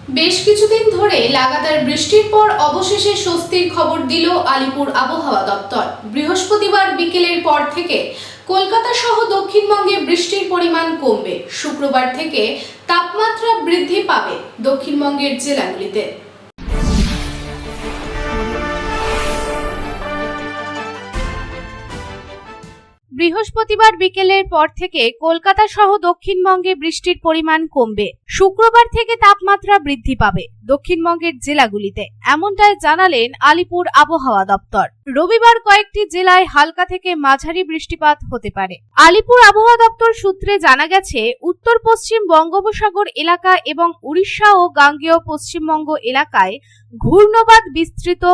বেশ কিছুদিন ধরে লাগাতার বৃষ্টির পর অবশেষে স্বস্তির খবর দিল আলিপুর আবহাওয়া দপ্তর। বৃহস্পতিবার বিকেলের পর থেকে কলকাতা সহ দক্ষিণবঙ্গে বৃষ্টির পরিমাণ কমবে। শুক্রবার থেকে তাপমাত্রা বৃদ্ধি পাবে দক্ষিণবঙ্গের জেলাগুলিতে। বৃহস্পতিবার বিকেলের পর থেকে কলকাতা সহ দক্ষিণবঙ্গে বৃষ্টির পরিমাণ কমবে। শুক্রবার থেকে তাপমাত্রা বৃদ্ধি পাবে দক্ষিণবঙ্গের জেলাগুলিতে, এমনটাই জানালেন আলিপুর আবহাওয়া দপ্তর। রবিবার কয়েকটি জেলায় হালকা থেকে মাঝারি বৃষ্টিপাত হতে পারে। আলিপুর আবহাওয়া দপ্তর সূত্রে জানা গেছে, উত্তর পশ্চিম বঙ্গোপসাগর এলাকা এবং উড়িষ্যা ও গাঙ্গেয় পশ্চিমবঙ্গ এলাকায় ঘূর্ণবাত বিস্তৃত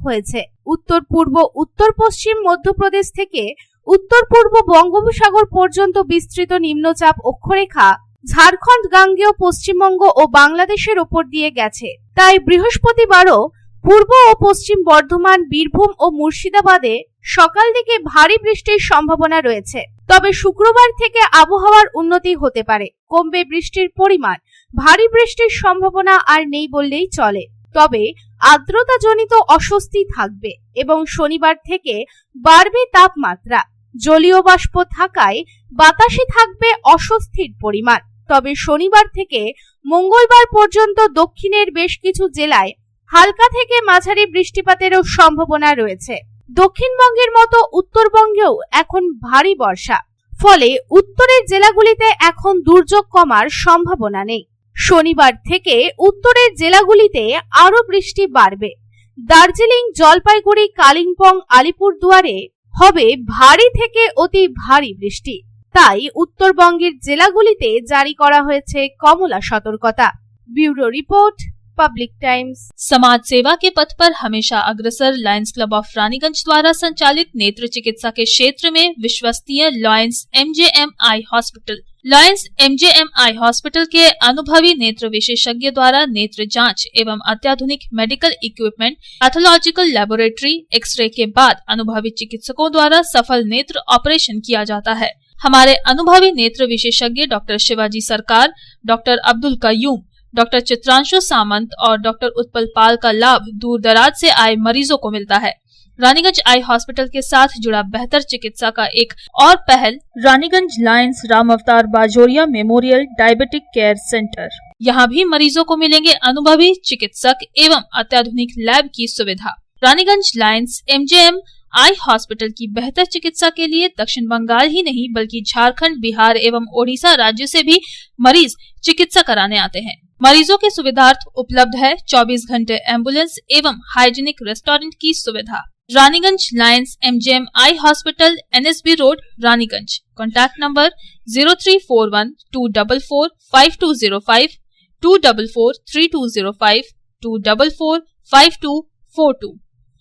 হয়েছে। উত্তর পূর্ব উত্তর পশ্চিম মধ্যপ্রদেশ থেকে উত্তর পূর্ব বঙ্গোপসাগর পর্যন্ত বিস্তৃত নিম্নচাপ অক্ষরেখা ঝাড়খণ্ড, গাঙ্গেয় পশ্চিমবঙ্গ ও বাংলাদেশের ওপর দিয়ে গেছে। তাই বৃহস্পতিবারও পূর্ব ও পশ্চিম বর্ধমান, বীরভূম ও মুর্শিদাবাদে সকাল দিকে ভারী বৃষ্টির সম্ভাবনা রয়েছে। তবে শুক্রবার থেকে আবহাওয়ার উন্নতি হতে পারে, কমবে বৃষ্টির পরিমাণ। ভারী বৃষ্টির সম্ভাবনা আর নেই বললেই চলে, তবে আর্দ্রতাজনিত অস্বস্তি থাকবে এবং শনিবার থেকে বাড়বে তাপমাত্রা। জলীয় বাষ্প থাকায় বাতাসে থাকবে অস্বস্তির পরিমাণ। তবে শনিবার থেকে মঙ্গলবার পর্যন্ত দক্ষিণের বেশ কিছু জেলায় হালকা থেকে মাঝারি বৃষ্টিপাতেরও সম্ভাবনা রয়েছে। দক্ষিণবঙ্গের মতো উত্তরবঙ্গেও এখন ভারী বর্ষা, ফলে উত্তরের জেলাগুলিতে এখন দুর্যোগ কমার সম্ভাবনা নেই। শনিবার থেকে উত্তরের জেলাগুলিতে আরো বৃষ্টি বাড়বে। দার্জিলিং, জলপাইগুড়ি, কালিম্পং, আলিপুরদুয়ারে হবে ভারী থেকে অতি ভারী বৃষ্টি। তাই উত্তরবঙ্গের জেলাগুলিতে জারি করা হয়েছে কমলা সতর্কতা। Bureau report, public times. समाज सेवा के पथ पर हमेशा अग्रसर लायंस क्लब ऑफ रानीगंज द्वारा संचालित नेत्र चिकित्सा के क्षेत्र में विश्वसनीय Lions MJM eye hospital. Lions MJM eye hospital के अनुभवी नेत्र विशेषज्ञ द्वारा नेत्र जांच एवं अत्याधुनिक medical equipment, pathological laboratory, X-ray के बाद अनुभवी चिकित्सकों द्वारा सफल नेत्र ऑपरेशन किया जाता है। हमारे अनुभवी नेत्र विशेषज्ञ डॉक्टर शिवाजी सरकार, डॉक्टर अब्दुल कयूम, डॉक्टर चित्रांशु सामंत और डॉक्टर उत्पल पाल का लाभ दूर दराज से आए मरीजों को मिलता है। रानीगंज आई हॉस्पिटल के साथ जुड़ा बेहतर चिकित्सा का एक और पहल रानीगंज लायंस राम अवतार Bajoria memorial diabetic care centre. यहाँ भी मरीजों को मिलेंगे अनुभवी चिकित्सक एवं अत्याधुनिक लैब की सुविधा। Raniganj Lions MJM eye hospital की बेहतर चिकित्सा के लिए दक्षिण बंगाल ही नहीं बल्कि झारखंड, बिहार एवं ओडिशा राज्य से भी मरीज चिकित्सा कराने आते हैं। मरीजों के सुविधार्थ उपलब्ध है 24 घंटे एम्बुलेंस एवं हाइजीनिक रेस्टोरेंट की सुविधा। Raniganj Lions MJM eye hospital, NSB road, Raniganj. Contact number 0341244520, 2443205, 2445242।